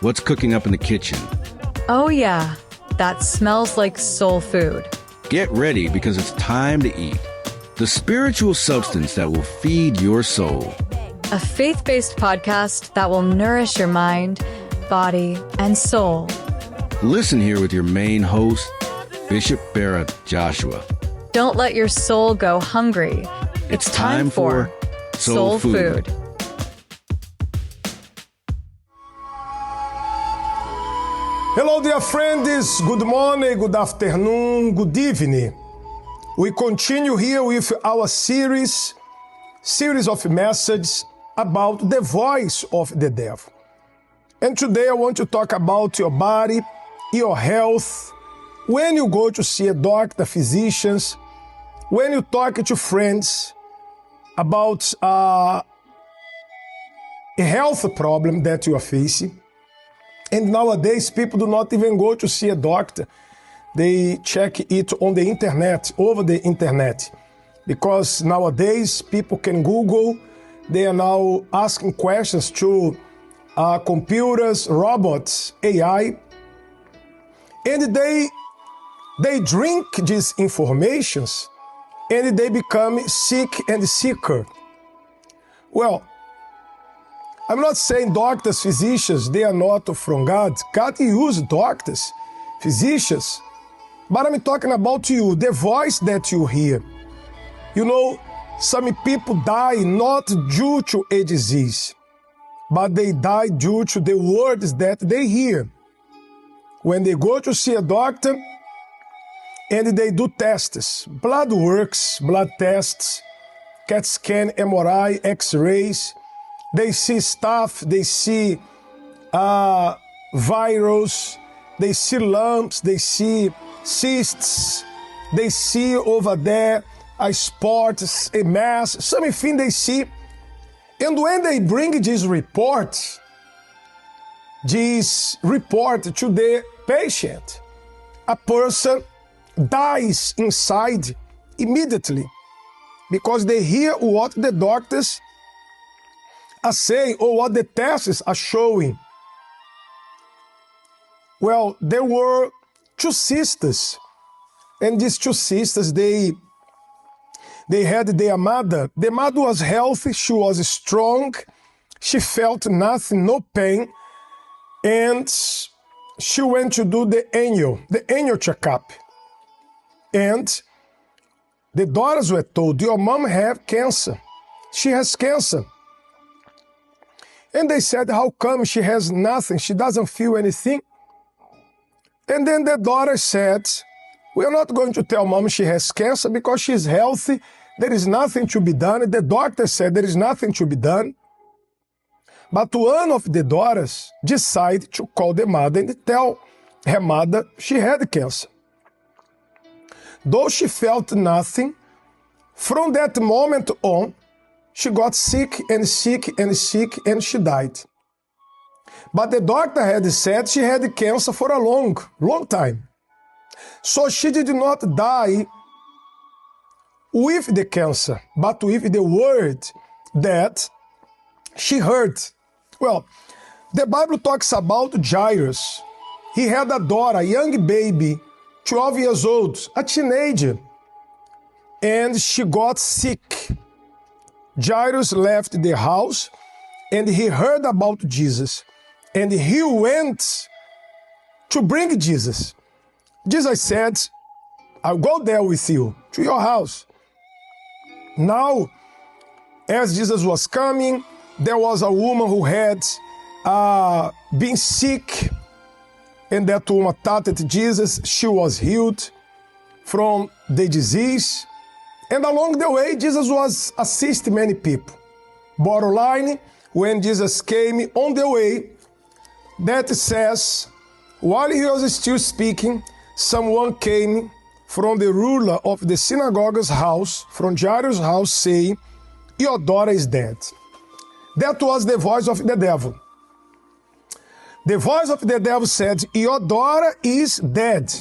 What's cooking up in the kitchen? Oh yeah, that smells like soul food. Get ready because it's time to eat. The spiritual substance that will feed your soul. A faith-based podcast that will nourish your mind, body, and soul. Listen here with your main host, Bishop Barrett Joshua. Don't let your soul go hungry. It's time for Soul Food. Hello, dear friends. Good morning, good afternoon, good evening. We continue here with our series of messages about the voice of the devil. And today I want to talk about your body, your health, when you go to see a doctor, physicians, when you talk to friends about a health problem that you are facing. And nowadays, people do not even go to see a doctor. They check it on the internet, over the internet. Because nowadays, people can Google. They are now asking questions to computers, robots, AI. And they drink these informations and they become sick and sicker. Well, I'm not saying doctors, physicians, they are not from God. God uses doctors, physicians. But I'm talking about you, the voice that you hear. You know, some people die not due to a disease, but they die due to the words that they hear. When they go to see a doctor and they do tests, blood works, blood tests, CAT scan, MRI, X-rays, they see stuff, they see virus, they see lumps, they see cysts, they see over there a spot, a mass, something they see. And when they bring this report to the patient, a person dies inside immediately because they hear what the doctors are saying or what the tests are showing. Well, there were two sisters, and these two sisters, they had their mother. The mother was healthy, she was strong, she felt nothing, no pain, and she went to do the annual checkup. And the daughters were told, your mom has cancer. She has cancer. And they said, how come she has nothing? She doesn't feel anything. And then the daughter said, we are not going to tell mom she has cancer because she's healthy. There is nothing to be done. The doctor said there is nothing to be done. But one of the daughters decided to call the mother and tell her mother she had cancer. Though she felt nothing, from that moment on, she got sick and sick and sick and she died. But the doctor had said she had cancer for a long time. So she did not die with the cancer, but with the word that she heard. Well, the Bible talks about Jairus. He had a daughter, a young baby, 12 years old, a teenager, and she got sick. Jairus left the house and he heard about Jesus and he went to bring Jesus. Jesus said, I'll go there with you to your house. Now, as Jesus was coming, there was a woman who had been sick, and that woman touched Jesus. She was healed from the disease. And along the way, Jesus was assisting many people. Bottom line, when Jesus came on the way, that says, while he was still speaking, someone came from the ruler of the synagogue's house, from Jairus' house, saying, your daughter is dead. That was the voice of the devil. The voice of the devil said, your daughter is dead.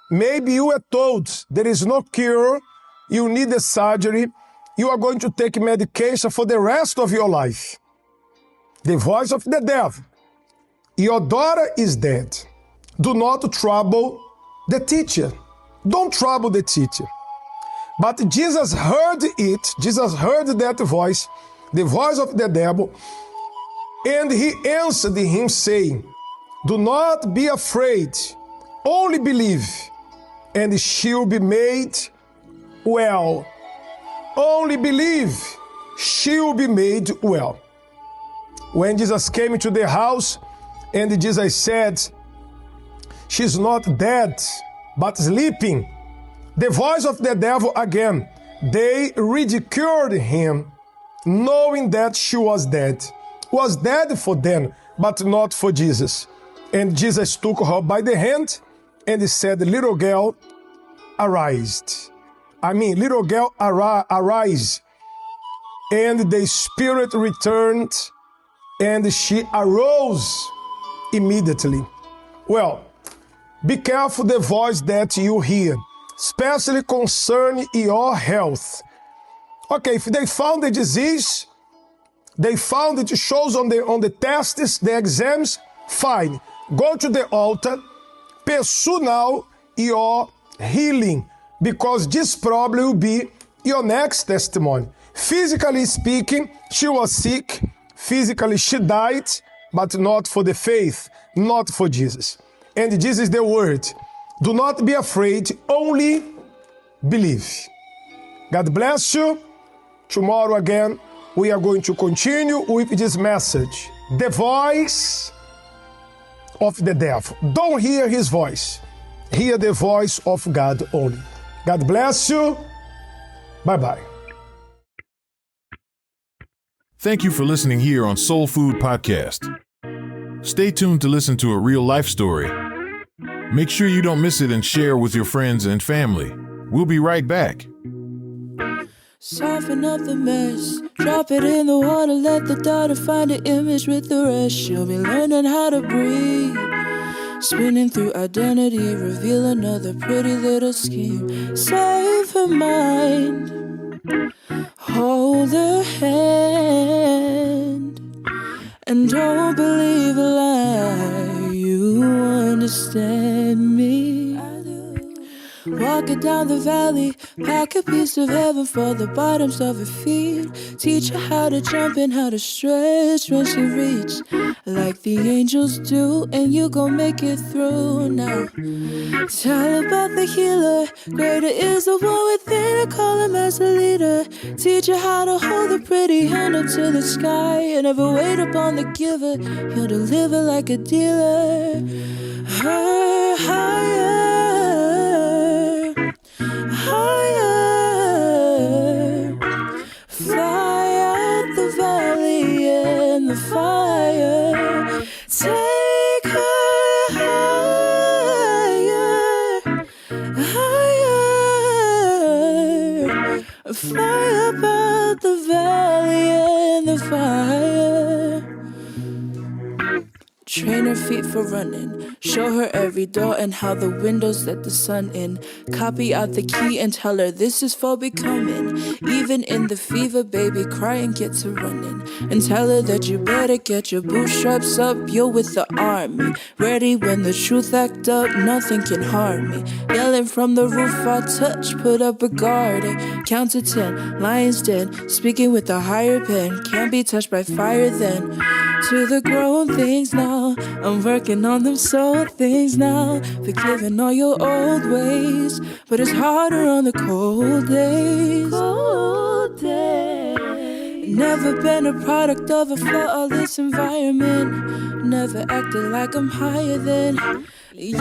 Maybe you were told there is no cure, you need a surgery, you are going to take medication for the rest of your life. The voice of the devil. Your daughter is dead. Do not trouble the teacher. Don't trouble the teacher. But Jesus heard it. Jesus heard that voice, the voice of the devil, and he answered him, saying, do not be afraid, only believe, and she'll be made well. Only believe, she'll be made well. When Jesus came into the house, and Jesus said, she's not dead, but sleeping. The voice of the devil again. They ridiculed him, knowing that she was dead. Was dead for them, but not for Jesus. And Jesus took her by the hand and said, little girl, arise. Little girl, arise. And the spirit returned, and she arose immediately. Well, be careful the voice that you hear, especially concerning your health. Okay, if they found the disease, they found it shows on the tests, the exams, fine. Go to the altar, pursue now your healing, because this probably will be your next testimony. Physically speaking, she was sick. Physically, she died, but not for the faith, not for Jesus. And this is the word. Do not be afraid, only believe. God bless you. Tomorrow again, we are going to continue with this message. The voice of the devil. Don't hear his voice. Hear the voice of God only. God bless you. Bye-bye. Thank you for listening here on Soul Food Podcast. Stay tuned to listen to a real life story. Make sure you don't miss it and share with your friends and family. We'll be right back. Soften up the mess, drop it in the water, let the daughter find an image with the rest. She'll be learning how to breathe, spinning through identity, reveal another pretty little scheme. Save her mind, hold her hand, and don't believe a lie. You understand me. Walk it down the valley, pack a piece of heaven for the bottoms of her feet. Teach her how to jump and how to stretch when she reach, like the angels do, and you gon' make it through now. Tell about the healer, greater is the one within her, call him as a leader. Teach her how to hold a pretty hand up to the sky, and never wait upon the giver, he'll deliver like a dealer. Her higher, higher, fly out the valley and the fire. Take her higher, higher, fly up out the valley and the fire. Train her feet for running, show her every door and how the windows let the sun in. Copy out the key and tell her this is for becoming. Even in the fever, baby, cry and get to running. And tell her that you better get your bootstraps up, you're with the army. Ready when the truth act up, nothing can harm me. Yelling from the roof, I'll touch, put up a guard. Count to 10, lion's den, speaking with a higher pen. Can't be touched by fire then. To the grown things now, I'm working on them soul things now. Forgiving all your old ways, but it's harder on the cold days. Cold days. Never been a product of a flawless environment. Never acted like I'm higher than you.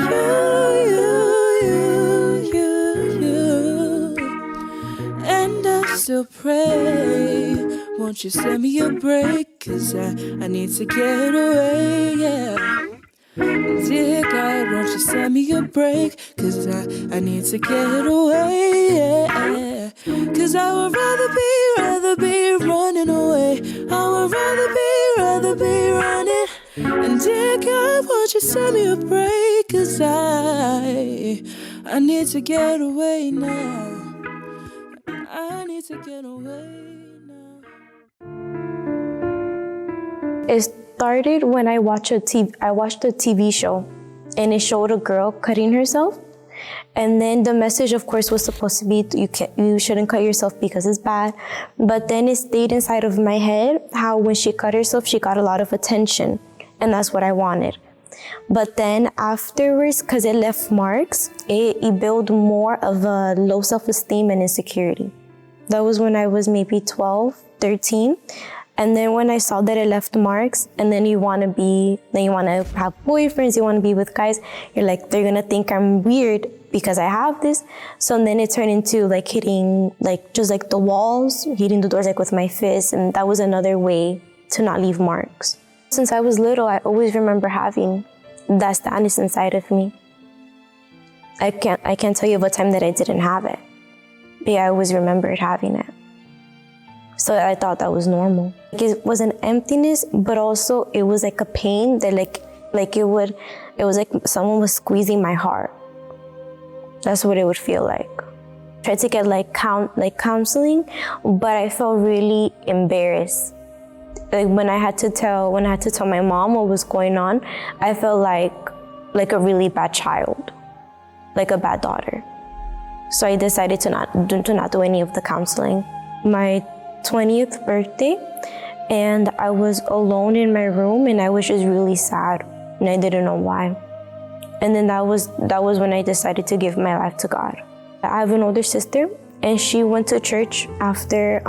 And I still pray, won't you send me a break? 'Cause I need to get away, yeah. Dear God, won't you send me a break? 'Cause I need to get away, yeah. 'Cause I would rather be running away. I would rather be running. And dear God, won't you send me a break? 'Cause I need to get away now. I need to get away now. started when I watched a TV show, and it showed a girl cutting herself. And then the message, of course, was supposed to be you shouldn't cut yourself because it's bad. But then it stayed inside of my head how when she cut herself, she got a lot of attention. And that's what I wanted. But then afterwards, because it left marks, it built more of a low self-esteem and insecurity. That was when I was maybe 12, 13. And then when I saw that it left marks, and then you want to have boyfriends, you want to be with guys, you're like, they're going to think I'm weird because I have this. So then it turned into like hitting just the walls, hitting the doors with my fist. And that was another way to not leave marks. Since I was little, I always remember having that sadness inside of me. I can't tell you of a time that I didn't have it. But yeah, I always remembered having it. So I thought that was normal. It was an emptiness, but also it was like a pain that it was like someone was squeezing my heart. That's what it would feel like. I tried to get counseling, but I felt really embarrassed. When I had to tell my mom what was going on, I felt like a really bad child, like a bad daughter. So I decided to not do any of the counseling. My 20th birthday, and I was alone in my room, and I was just really sad, and I didn't know why. And then that was when I decided to give my life to God. I have an older sister, and she went to church after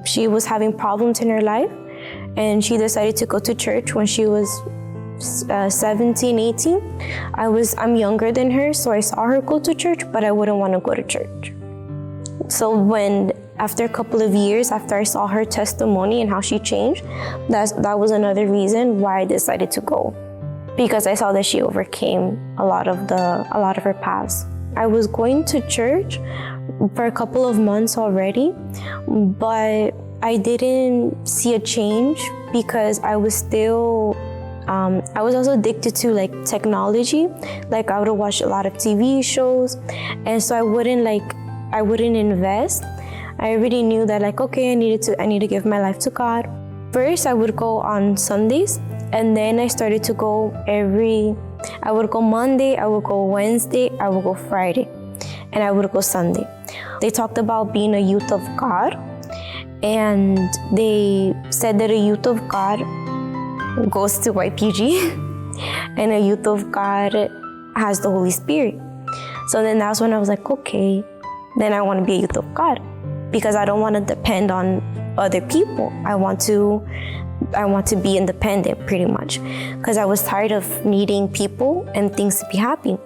she was having problems in her life, and she decided to go to church when she was 17, 18. I'm younger than her, so I saw her go to church, but I wouldn't want to go to church. So after a couple of years, after I saw her testimony and how she changed, that was another reason why I decided to go, because I saw that she overcame a lot of her past. I was going to church for a couple of months already, but I didn't see a change because I was still I was also addicted to technology. I would watch a lot of TV shows, and so I wouldn't invest. I already knew that okay, I need to give my life to God. First, I would go on Sundays, and then I started to go I would go Monday, I would go Wednesday, I would go Friday, and I would go Sunday. They talked about being a youth of God, and they said that a youth of God goes to YPG, and a youth of God has the Holy Spirit. So then that's when I was like, okay, then I want to be a youth of God, because I don't want to depend on other people. I want to be independent, pretty much, because I was tired of needing people and things to be happy.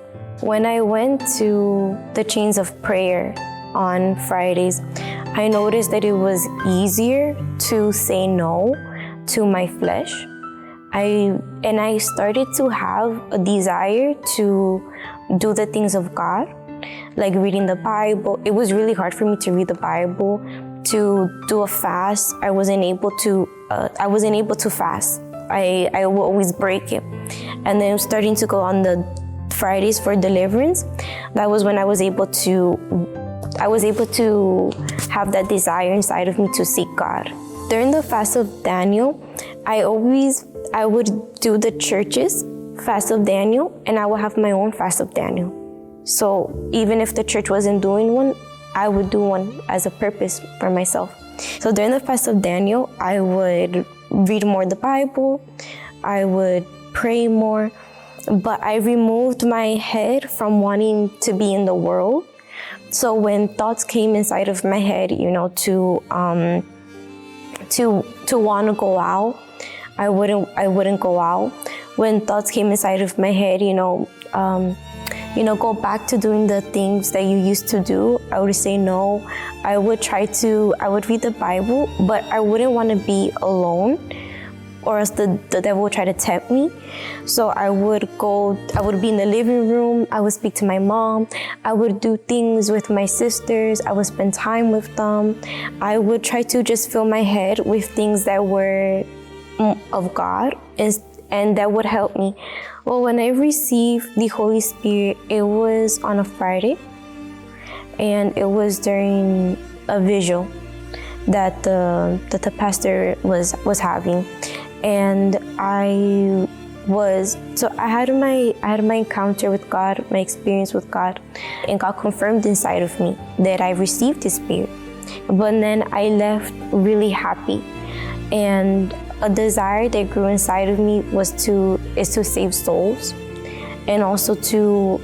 When I went to the chains of prayer on Fridays, I noticed that it was easier to say no to my flesh. I started to have a desire to do the things of God, like reading the Bible. It was really hard for me to read the Bible, to do a fast. I wasn't able to fast. I would always break it. And then starting to go on the Fridays for deliverance, that was when I was able to have that desire inside of me to seek God. During the fast of Daniel, I would do the church's fast of Daniel, and I would have my own fast of Daniel. So even if the church wasn't doing one, I would do one as a purpose for myself. So during the fast of Daniel, I would read more the Bible, I would pray more, but I removed my head from wanting to be in the world. So when thoughts came inside of my head, to want to go out, I wouldn't go out. When thoughts came inside of my head, go back to doing the things that you used to do, I would say no. I would read the Bible, but I wouldn't want to be alone, or else the devil would try to tempt me. So I would be in the living room, I would speak to my mom, I would do things with my sisters, I would spend time with them. I would try to just fill my head with things that were of God, and that would help me. Well, when I received the Holy Spirit, it was on a Friday, and it was during a vigil that the pastor was having. And I had my encounter with God, my experience with God, and God confirmed inside of me that I received His Spirit. But then I left really happy, and a desire that grew inside of me is to save souls, and also to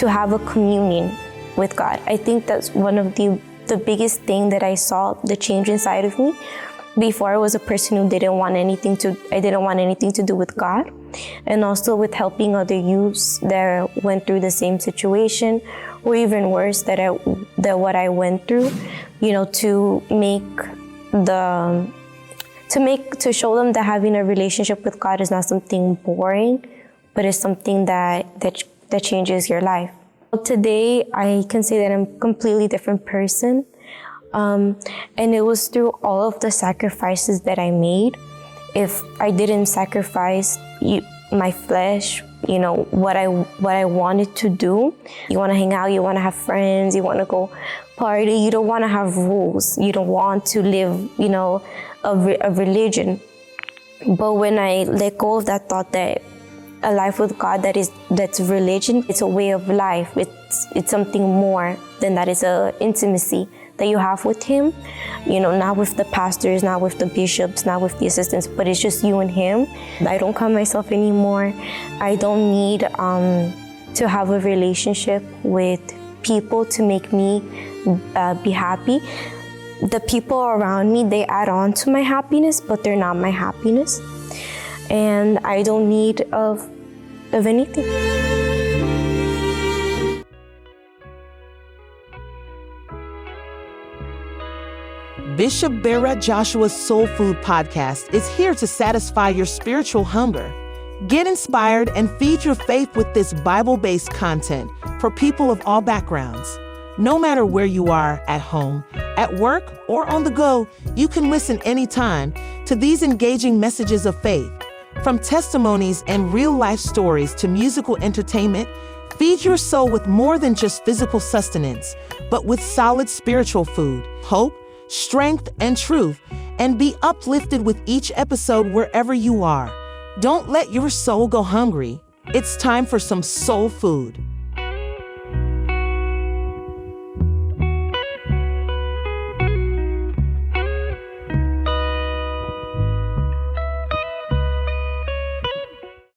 have a communion with God. I think that's one of the biggest thing that I saw, the change inside of me. Before, I was a person who I didn't want anything to do with God, and also with helping other youths that went through the same situation, or even worse, than what I went through. To show them that having a relationship with God is not something boring, but it's something that changes your life. Today, I can say that I'm a completely different person. And it was through all of the sacrifices that I made. If I didn't sacrifice my flesh, what I wanted to do. You want to hang out, you want to have friends, you want to go party, you don't want to have rules. You don't want to live, a religion. But when I let go of that thought that a life with God that's religion, it's a way of life. It's something more than that. It's a intimacy that you have with Him, not with the pastors, not with the bishops, not with the assistants, but it's just you and Him. I don't call myself anymore. I don't need to have a relationship with people to make me be happy. The people around me, they add on to my happiness, but they're not my happiness. And I don't need of anything. Bishop Barrett Joshua's Soul Food Podcast is here to satisfy your spiritual hunger. Get inspired and feed your faith with this Bible-based content for people of all backgrounds. No matter where you are, at home, at work, or on the go, you can listen anytime to these engaging messages of faith. From testimonies and real-life stories to musical entertainment, feed your soul with more than just physical sustenance, but with solid spiritual food, hope, strength, and truth, and be uplifted with each episode wherever you are. Don't let your soul go hungry. It's time for some soul food.